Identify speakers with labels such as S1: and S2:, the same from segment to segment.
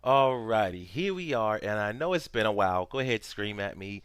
S1: Alrighty, here we are, and I know it's been a while. Go ahead, scream at me,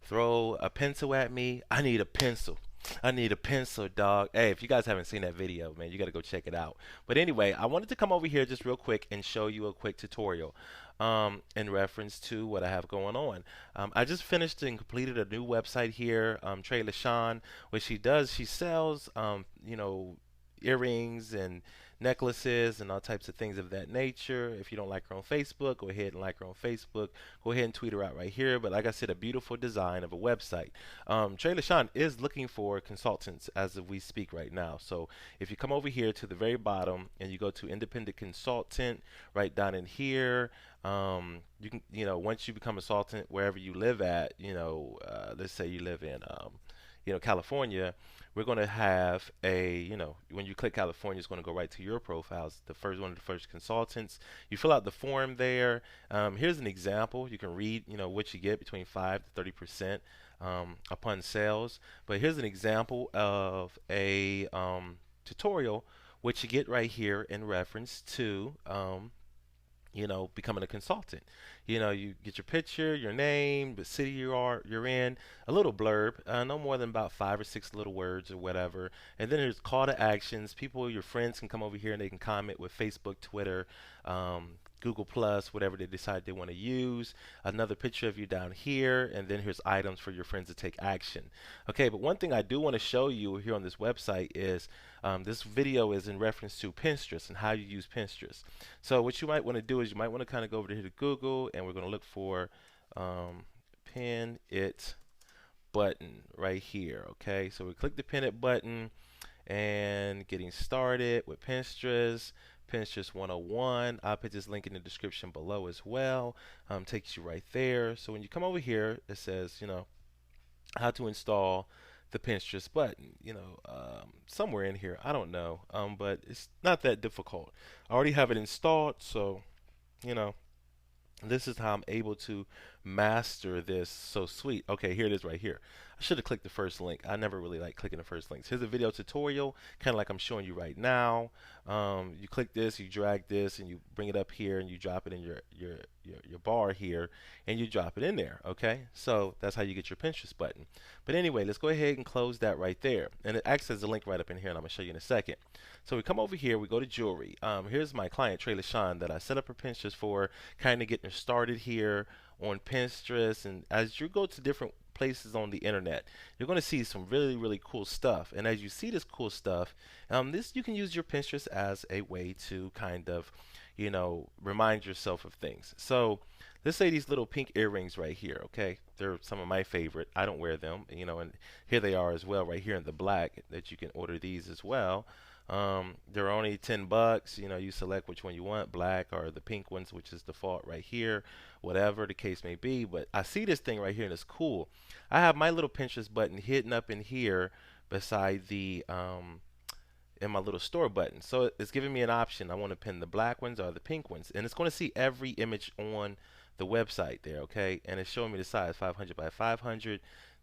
S1: throw a pencil at me. I need a pencil. I need a pencil, dog. Hey, if you guys haven't seen that video, man, you got to go check it out. But anyway, I wanted to come over here just real quick and show you a quick tutorial in reference to what I have going on. I just finished and completed a new website here, Trey LaShawn. What she does, she sells, earrings and necklaces and all types of things of that nature. If you don't like her on Facebook, go ahead and like her on Facebook. Go ahead and tweet her out right here. But like I said, a beautiful design of a website. Trey LaShawn is looking for consultants as of we speak right now. So if you come over here to the very bottom and you go to independent consultant right down in here, you can, once you become a consultant wherever you live at, let's say you live in, California, we're going to have when you click California, it's going to go right to your profiles. The first one of the first consultants. You fill out the form there. Here's an example. You can read, what you get between 5 to 30% upon sales. But here's an example of a tutorial, which you get right here in reference to becoming a consultant. You get your picture, your name, the city you're in, a little blurb, no more than about 5 or 6 little words or whatever. And then there's call to actions. People, your friends can come over here and they can comment with Facebook, Twitter, Google Plus, whatever they decide they want to use. Another picture of you down here, and then here's items for your friends to take action. Okay, but one thing I do want to show you here on this website is this video is in reference to Pinterest and how you use Pinterest. So what you might want to do is you might want to kind of go over here to Google, and we're going to look for pin it button right here. Okay, so we click the pin it button and getting started with Pinterest. Pinterest 101. I'll put this link in the description below as well. Takes you right there. So when you come over here, it says, how to install the Pinterest button. Somewhere in here, I don't know, but it's not that difficult. I already have it installed, so you know this is how I'm able to master this so sweet. Okay, here it is right here. I should have clicked the first link. I never really like clicking the first links. Here's a video tutorial, kind of like I'm showing you right now. You click this, you drag this, and you bring it up here, and you drop it in your bar here, and you drop it in there. Okay, so that's how you get your Pinterest button. But anyway, let's go ahead and close that right there, and it acts as a link right up in here, and I'm gonna show you in a second. So we come over here, we go to jewelry. Here's my client Trey LaShawn that I set up her Pinterest for, kind of getting her started here on Pinterest. And as you go to different places on the internet, you're going to see some really, really cool stuff. And as you see this cool stuff, this you can use your Pinterest as a way to kind of, remind yourself of things. So let's say these little pink earrings right here, okay? They're some of my favorite. I don't wear them, and here they are as well right here in the black that you can order these as well. They're only $10. You select which one you want, black or the pink ones, which is default right here, whatever the case may be. But I see this thing right here and it's cool. I have my little Pinterest button hidden up in here beside the in my little store button. So it's giving me an option. I want to pin the black ones or the pink ones, and it's going to see every image on the website there, okay? And it's showing me the size 500 by 500,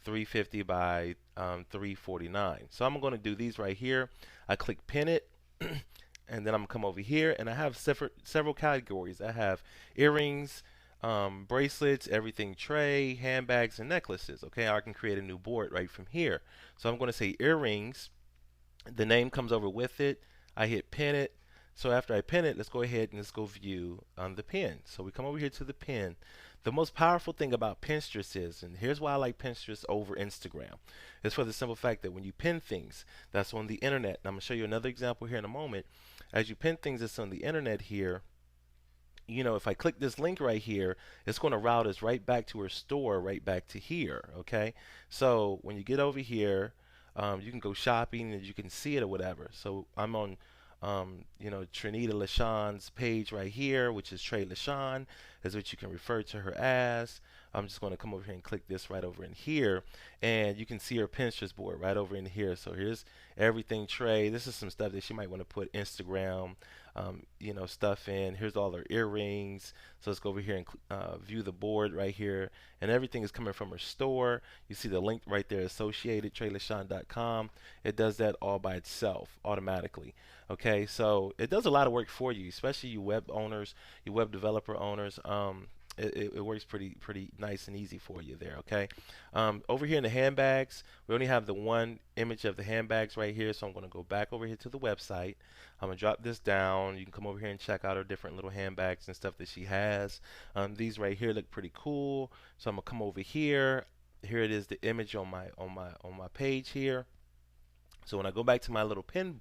S1: 350 by 349. So I'm going to do these right here. I click pin it, and then I'm gonna come over here, and I have several categories. I have earrings, bracelets, everything tray, handbags, and necklaces. Okay, I can create a new board right from here. So I'm going to say earrings. The name comes over with it. I hit pin it. So after I pin it, let's go ahead and let's go view on the pin. So we come over here to the pin. The most powerful thing about Pinterest is, and here's why I like Pinterest over Instagram, is for the simple fact that when you pin things that's on the internet, and I'm going to show you another example here in a moment, as you pin things that's on the internet here, if I click this link right here, it's going to route us right back to her store, right back to here. Okay, so when you get over here, you can go shopping and you can see it or whatever. So I'm on, Trinita LaShawn's page right here, which is Trey LaShawn, is what you can refer to her as. I'm just going to come over here and click this right over in here, and you can see her Pinterest board right over in here. So here's everything Trey. This is some stuff that she might want to put Instagram, stuff in. Here's all her earrings. So let's go over here and view the board right here, and everything is coming from her store. You see the link right there, associated TreyLaShawn.com. It does that all by itself automatically. Okay, so it does a lot of work for you, especially you web owners, you web developer owners. It works pretty nice and easy for you there. Okay, over here in the handbags, we only have the one image of the handbags right here, so I'm going to go back over here to the website. I'm gonna drop this down. You can come over here and check out her different little handbags and stuff that she has. These right here look pretty cool, so I'm gonna come over here. Here it is, the image on my page here. So when I go back to my little pin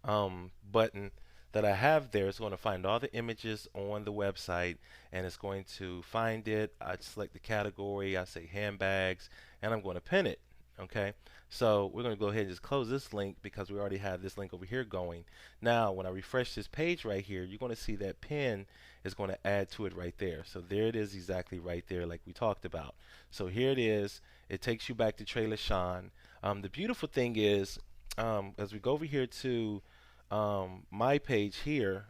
S1: button that I have there, it's going to find all the images on the website, and it's going to find it. I select the category, I say handbags, and I'm going to pin it. Okay, so we're going to go ahead and just close this link because we already have this link over here going. Now when I refresh this page right here, you're going to see that pin is going to add to it right there. So there it is, exactly right there, like we talked about. So here it is. It takes you back to Trey LaShawn. The beautiful thing is, as we go over here to my page here,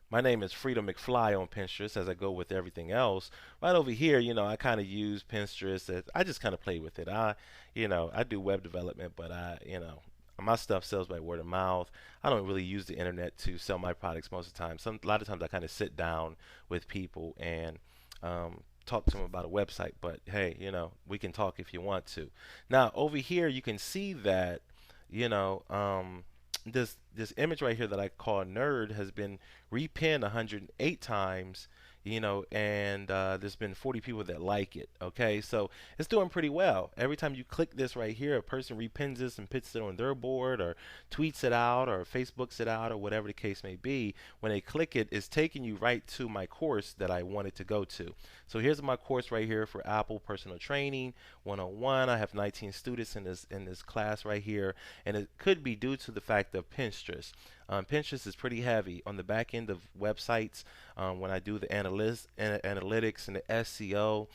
S1: my name is Freedom McFly on Pinterest, as I go with everything else. Right over here, I kind of use Pinterest. I just kind of play with it. I do web development, but my stuff sells by word of mouth. I don't really use the internet to sell my products most of the time. A lot of times I kind of sit down with people and talk to them about a website. But hey, we can talk if you want to. Now over here, you can see that you know, this image right here that I call nerd has been repinned 108 times, and there's been 40 people that like it. Okay, so it's doing pretty well. Every time you click this right here, a person repins this and puts it on their board, or tweets it out, or Facebooks it out, or whatever the case may be. When they click it, it's taking you right to my course that I wanted to go to. So here's my course right here for Apple Personal Training 101. I have 19 students in this class right here, and it could be due to the fact of Pinterest. Pinterest is pretty heavy on the back end of websites. When I do the analytics and the SEO,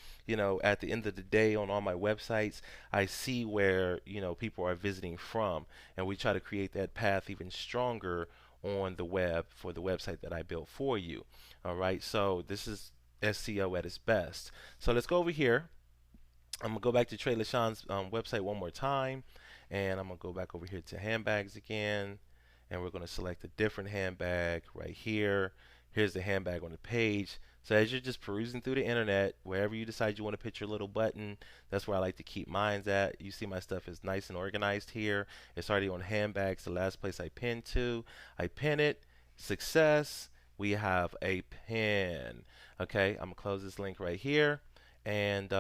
S1: at the end of the day on all my websites, I see where people are visiting from, and we try to create that path even stronger on the web for the website that I built for you. All right, so this is SEO at its best. So let's go over here. I'm gonna go back to Trey LaShawn's website one more time, and I'm gonna go back over here to handbags again, and we're gonna select a different handbag right here. Here's the handbag on the page. So as you're just perusing through the internet, wherever you decide you want to put your little button, that's where I like to keep mine at. You see my stuff is nice and organized here. It's already on handbags, the last place I pinned to. I pin it, success, we have a pin. Okay, I'm gonna close this link right here, and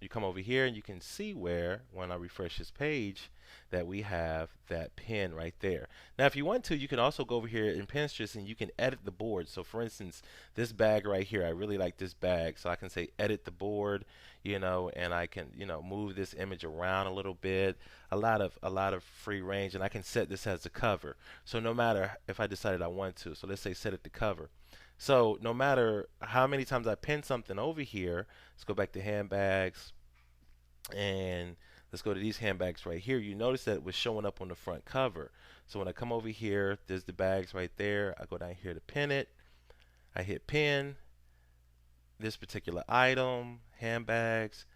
S1: you come over here and you can see where, when I refresh this page, that we have that pin right there. Now if you want to, you can also go over here in Pinterest and you can edit the board. So for instance, this bag right here, I really like this bag, so I can say edit the board, and I can move this image around a little bit. A lot of free range, and I can set this as the cover. So no matter if I decided I want to, so let's say set it to cover. So no matter how many times I pin something over here, let's go back to handbags, and let's go to these handbags right here. You notice that it was showing up on the front cover. So when I come over here, there's the bags right there. I go down here to pin it. I hit pin. This particular item, handbags,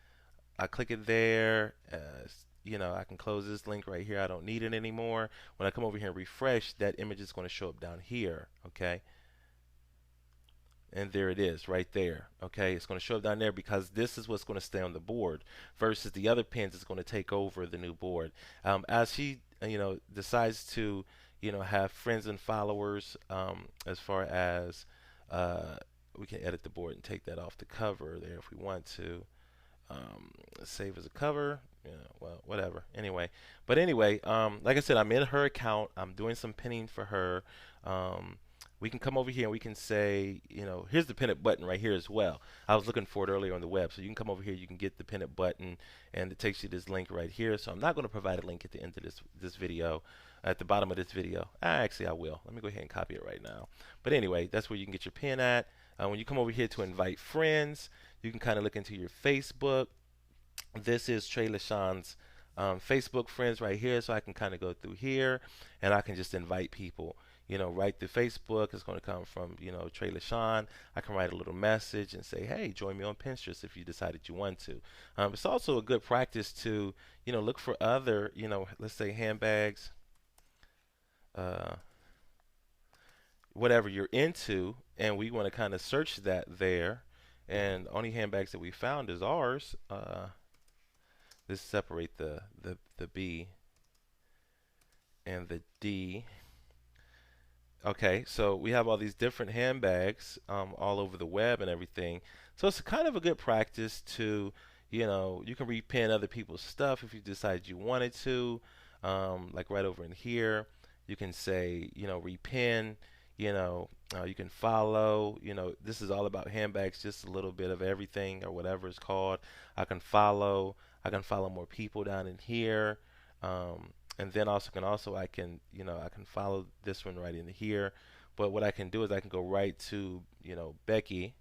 S1: I click it there. I can close this link right here. I don't need it anymore. When I come over here and refresh, that image is going to show up down here. Okay. And there it is right there. Okay, it's going to show up down there because this is what's going to stay on the board versus the other pins is going to take over the new board. As she decides to have friends and followers, as far as we can edit the board and take that off the cover there if we want to. Save as a cover, well, whatever. Anyway, like I said, I'm in her account. I'm doing some pinning for her. We can come over here and we can say, here's the pin it button right here as well. I was looking for it earlier on the web, so you can come over here, you can get the pin it button, and it takes you to this link right here. So I'm not going to provide a link at the end of this video, at the bottom of this video. Actually, I will. Let me go ahead and copy it right now. But anyway, that's where you can get your pin at. When you come over here to invite friends, you can kind of look into your Facebook. This is Trey LaShawn's Facebook friends right here, so I can kind of go through here and I can just invite people. Right through Facebook. It's going to come from, Trey LaShawn. I can write a little message and say, hey, join me on Pinterest if you decided you want to. It's also a good practice to, look for other, let's say handbags, uh, whatever you're into, and we want to kind of search that there. And only handbags that we found is ours. Let's separate the B and the D. Okay, so we have all these different handbags all over the web and everything. So it's kind of a good practice to, you can repin other people's stuff if you decide you wanted to. Like right over in here, you can say, repin, you can follow, this is all about handbags, just a little bit of everything or whatever it's called. I can follow more people down in here. And then I can I can follow this one right in here. But what I can do is I can go right to Becky,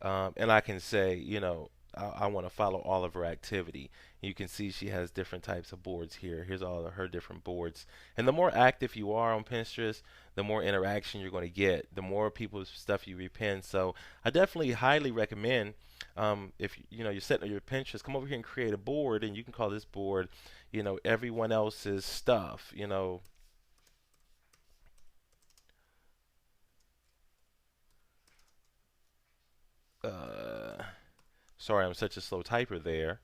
S1: and I can say I want to follow all of her activity. You can see she has different types of boards here. Here's all of her different boards. And the more active you are on Pinterest, the more interaction you're going to get, the more people's stuff you repin. So I definitely highly recommend, if you're setting up your Pinterest, come over here and create a board, and you can call this board everyone else's stuff. Uh, Sorry, I'm such a slow typer there.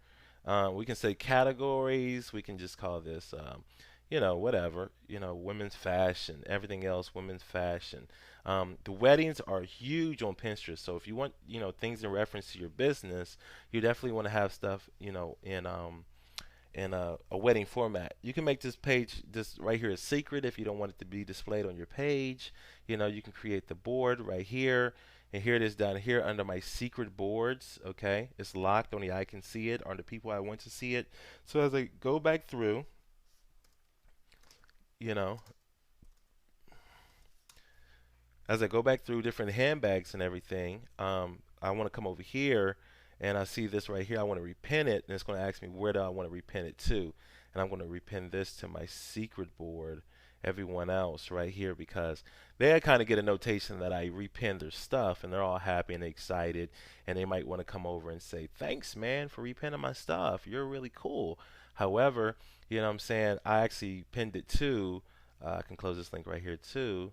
S1: We can say categories. We can just call this, whatever. Women's fashion, everything else, women's fashion. The weddings are huge on Pinterest. So if you want, things in reference to your business, you definitely want to have stuff, in a wedding format. You can make this page, this right here, a secret if you don't want it to be displayed on your page. You can create the board right here. And here it is down here under my secret boards. Okay, it's locked, only I can see it, or the people I want to see it. So as I go back through, you know, as I go back through different handbags and everything, I want to come over here and I see this right here. I want to repin it, and it's going to ask me where do I want to repin it to, and I'm going to repin this to my secret board. Everyone else right here, because they kind of get a notation that I repin their stuff, and they're all happy and excited, and they might want to come over and say, thanks man for repinning my stuff, you're really cool. However, what I'm saying, I actually pinned it to, I can close this link right here too.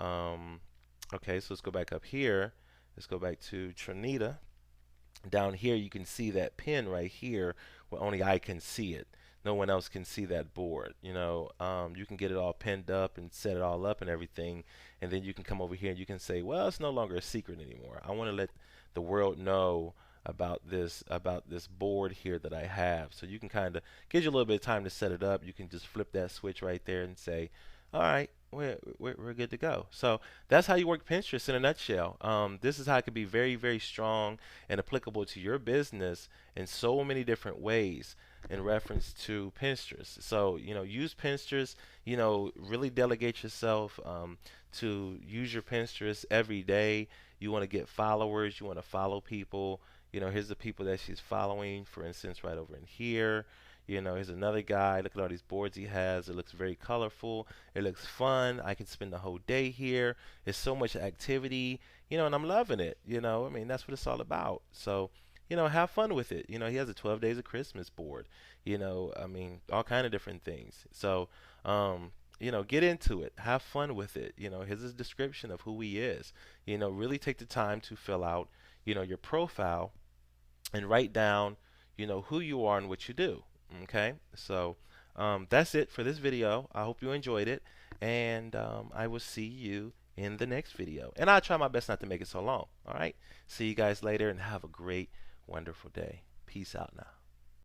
S1: Okay, so let's go back up here. Let's go back to Trinita. Down here, you can see that pin right here where only I can see it. No one else can see that board. You can get it all pinned up and set it all up and everything. And then you can come over here and you can say, well, it's no longer a secret anymore. I want to let the world know about this board here that I have. So you can kind of gives you a little bit of time to set it up. You can just flip that switch right there and say, all right, we're good to go. So that's how you work Pinterest in a nutshell. This is how it can be very, very strong and applicable to your business in so many different ways in reference to Pinterest. So, use Pinterest, really delegate yourself to use your Pinterest every day. You want to get followers, you want to follow people. Here's the people that she's following, for instance, right over in here. Here's another guy. Look at all these boards he has. It looks very colorful. It looks fun. I can spend the whole day here. It's so much activity, and I'm loving it. I mean, that's what it's all about. So, have fun with it. He has a 12 Days of Christmas board. I mean, all kind of different things. So, get into it. Have fun with it. Here's a description of who he is. Really take the time to fill out, your profile and write down, who you are and what you do. Okay, so that's it for this video. I hope you enjoyed it, and I will see you in the next video. And I'll try my best not to make it so long. All right, see you guys later, and have a great, wonderful day. Peace out now.